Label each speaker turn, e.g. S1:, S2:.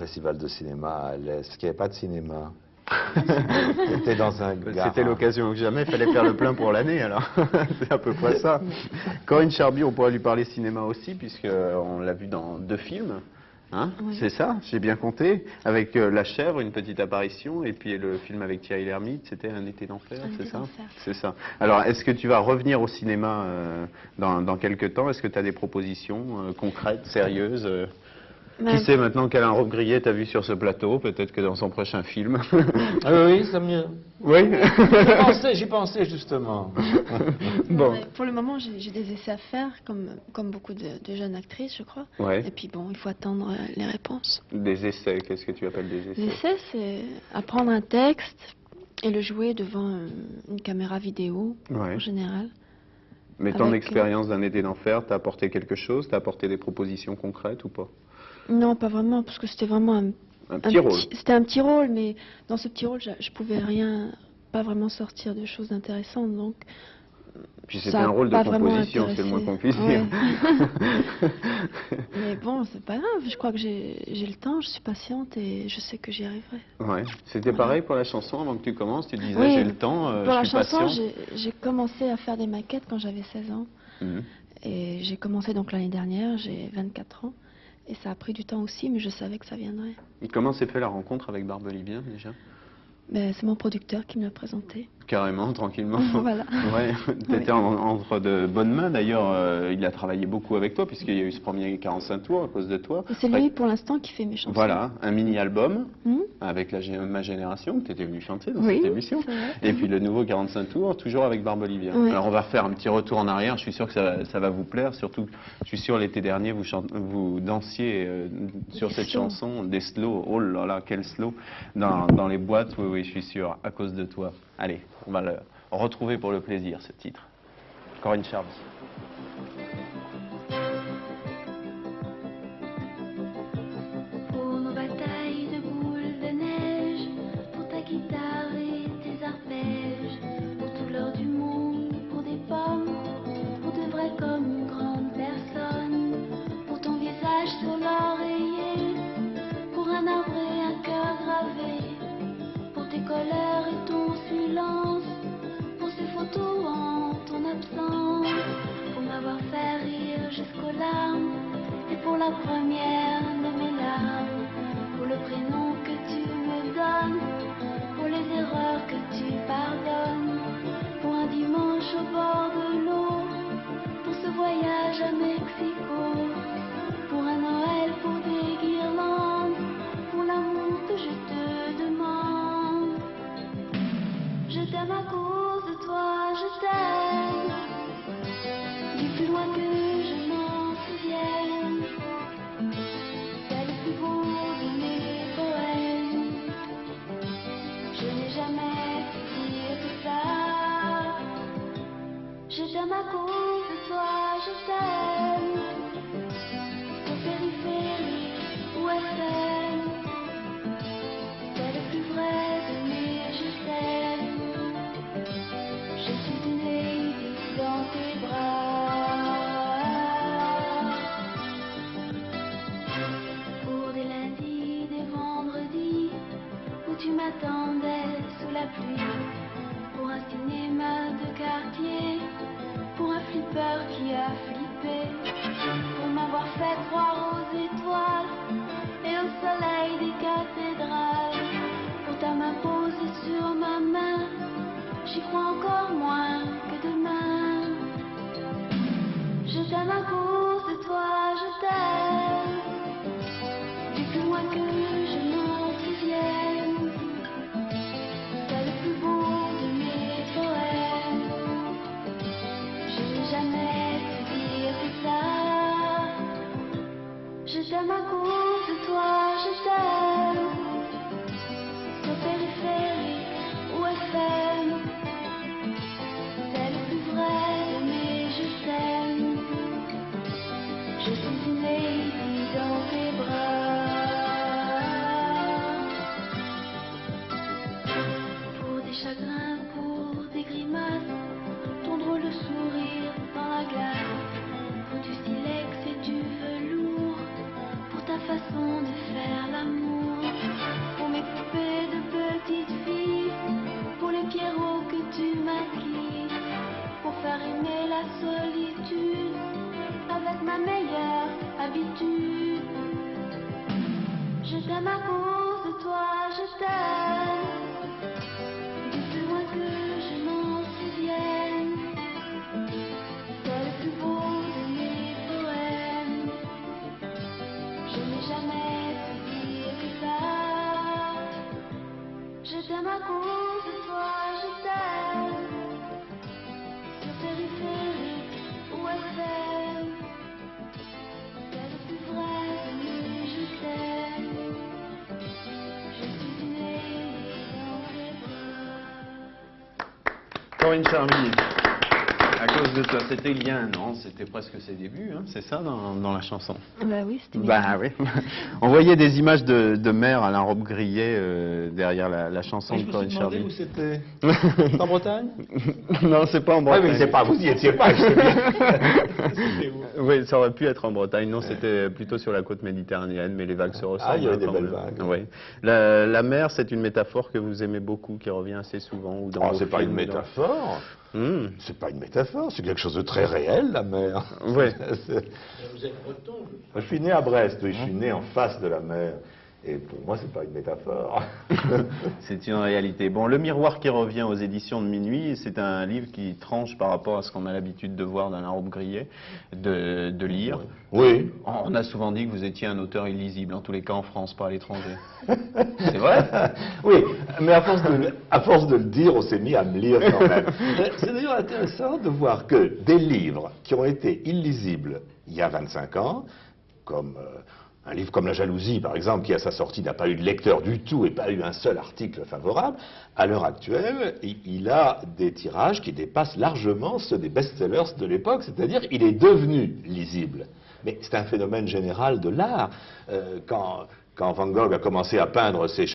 S1: Festival de cinéma à l'Est, qu'il n'y avait pas de cinéma. C'était dans un garage.
S2: C'était l'occasion que jamais, il fallait faire le plein pour l'année, alors. C'est à peu près ça. Corinne Charby, on pourrait lui parler cinéma aussi, puisqu'on l'a vu dans 2 films. Hein,
S3: oui.
S2: C'est ça, j'ai bien compté. Avec La Chèvre, une petite apparition, et puis le film avec Thierry Lhermitte, c'était Un été d'enfer, c'est ça? C'est ça. Alors, est-ce que tu vas revenir au cinéma dans quelques temps? Est-ce que tu as des propositions concrètes, sérieuses Qui sait maintenant qu'Alain Robbe-Grillet t'a vu sur ce plateau, peut-être que dans son prochain film.
S1: Ah oui, ça mieux.
S2: Oui.
S1: J'y pensais justement.
S2: Bon.
S3: Pour le moment, j'ai des essais à faire, comme beaucoup de jeunes actrices, je crois.
S2: Ouais.
S3: Et puis bon, il faut attendre les réponses.
S2: Des essais, qu'est-ce que tu appelles des essais?
S3: L'essai, c'est apprendre un texte et le jouer devant une caméra vidéo,
S2: Ouais.
S3: en général.
S2: Mais ton
S3: Avec,
S2: expérience d'un été d'enfer, t'as apporté quelque chose? T'as apporté des propositions concrètes ou pas?
S3: Non, pas vraiment, parce que c'était vraiment
S2: Un petit rôle.
S3: C'était un petit rôle, mais dans ce petit rôle, je pouvais pas vraiment sortir de choses intéressantes, donc.
S2: Puis c'était
S3: ça a
S2: un rôle de
S3: pas vraiment
S2: composition, c'est le moins qu'on puisse
S3: intéressé.
S2: dire.
S3: Mais bon, c'est pas grave, je crois que j'ai le temps, je suis patiente et je sais que j'y arriverai.
S2: Ouais. C'était
S3: Voilà.
S2: pareil pour la chanson avant que tu commences, tu disais
S3: Oui,
S2: j'ai le temps,
S3: pour la
S2: je suis
S3: chanson,
S2: patient.
S3: j'ai commencé à faire des maquettes quand j'avais 16 ans.
S2: Mhm.
S3: Et j'ai commencé donc l'année dernière, j'ai 24 ans. Et ça a pris du temps aussi, mais je savais que ça viendrait.
S2: Comment s'est fait la rencontre avec Barbelivien déjà?
S3: Ben, c'est mon producteur qui me l'a présenté.
S2: Carrément, tranquillement.
S3: Voilà.
S2: Ouais, t'étais
S3: Oui.
S2: entre de bonnes mains d'ailleurs. Il a travaillé beaucoup avec toi puisqu'il y a eu ce premier 45 tours à cause de toi.
S3: Et c'est lui pour l'instant qui fait mes chansons.
S2: Voilà, un mini-album
S3: Hmm.
S2: avec ma génération que tu étais venu chanter dans
S3: Oui,
S2: cette émission.
S3: c'est vrai.
S2: Et puis le nouveau 45 tours, toujours avec Barbelivien.
S3: Oui.
S2: Alors on va faire un petit retour en arrière, je suis sûr que ça va vous plaire. Surtout, je suis sûr l'été dernier, vous dansiez sur
S3: Des
S2: cette
S3: slows.
S2: chanson, des slows. Oh là là, quel slow dans les boîtes, oui, je suis sûr, à cause de toi. Allez, on va le retrouver pour le plaisir, ce titre. Corinne Charby.
S4: Pour nos batailles de boules de neige, pour ta guitare et tes arpèges, pour tout l'or du monde, pour des pommes, pour de vrai comme une grande personne, pour ton visage sur l'oreiller, pour un arbre et un cœur gravé, pour tes colères et ton silence, pour ces photos en ton absence, pour m'avoir fait rire jusqu'aux larmes, et pour la première de mes larmes, pour le prénom que tu me donnes, pour les erreurs que tu pardonnes, pour un dimanche au bord de l'eau, pour ce voyage à Mexico, pour un Noël, pour des guirlandes, pour l'amour que je te demande. Je t'aime à cause de toi, je t'aime, du plus loin que je m'en souvienne. C'est le plus beau de mes poèmes. Je n'ai jamais pu dire que ça. Je t'aime à cause de toi, je t'aime. Sur périphérique ou FM, c'est le plus vrai de mes je t'aime. Je suis une lady dans tes bras. Pour des lundis, des vendredis, où tu m'attendais sous la pluie, pour un cinéma de quartier, pour un flipper qui a flippé, pour m'avoir fait croire aux étoiles et au soleil des cathédrales, pour ta main posée sur ma main, j'y crois encore moins que demain. Je t'aime à cause de toi, je t'aime, du plus loin que je m'en souvienne. C'est le plus beau de mes poèmes. Je n'ai jamais pu dire que ça. Je t'aime à cause de toi, je t'aime. Sur périphérique ou FM, c'est le plus vrai de mes je t'aime. Je suis une lady t'aime à cause de toi, je t'aime. Depuis moins que je m'en souvienne, c'est le plus beau de mes poèmes. Je n'ai jamais pu dire que ça. Je t'aime à cause de toi, je t'aime. Sur périphérique ou FM, c'est le plus vrai de mes je t'aime. Je suis une aimée dans tes bras.
S2: Corinne Charmy, à cause de toi, c'était il y a un an, c'était presque ses débuts, hein, c'est ça dans la chanson?
S3: Bah oui, c'était
S2: Bah oui. On voyait des images de mer à la robe grillée derrière la chanson de Corinne Charmy.
S1: Où c'était? En Bretagne?
S2: Non, c'est pas en
S1: Oui,
S2: Bretagne.
S1: mais c'est pas, vous y étiez pas, je sais bien.
S2: Oui, ça aurait pu être en Bretagne. Non, c'était plutôt sur la côte méditerranéenne, mais les vagues se ressemblent.
S1: Ah, il y avait des
S2: quand
S1: belles
S2: même.
S1: vagues.
S2: Oui. La mer, c'est une métaphore que vous aimez beaucoup, qui revient assez souvent. Ou dans
S1: Oh,
S2: vos
S1: c'est pas une
S2: films, ou dans-
S1: métaphore. C'est pas une métaphore, c'est quelque chose de très réel, la mer.
S2: Oui.
S5: Vous êtes breton.
S1: Je suis né à Brest, oui, je suis né en face de la mer. Et pour moi, c'est pas une métaphore.
S2: C'est une réalité. Bon, Le Miroir qui revient aux éditions de Minuit, c'est un livre qui tranche par rapport à ce qu'on a l'habitude de voir dans la robe grillée, de lire.
S1: Oui.
S2: On a souvent dit que vous étiez un auteur illisible, en tous les cas en France, pas à l'étranger. C'est vrai?
S1: Oui, mais à force de le dire, on s'est mis à me lire quand même. C'est d'ailleurs intéressant de voir que des livres qui ont été illisibles il y a 25 ans, comme un livre comme La Jalousie, par exemple, qui à sa sortie n'a pas eu de lecteur du tout et pas eu un seul article favorable, à l'heure actuelle, il a des tirages qui dépassent largement ceux des best-sellers de l'époque, c'est-à-dire il est devenu lisible. Mais c'est un phénomène général de l'art. Quand Van Gogh a commencé à peindre ses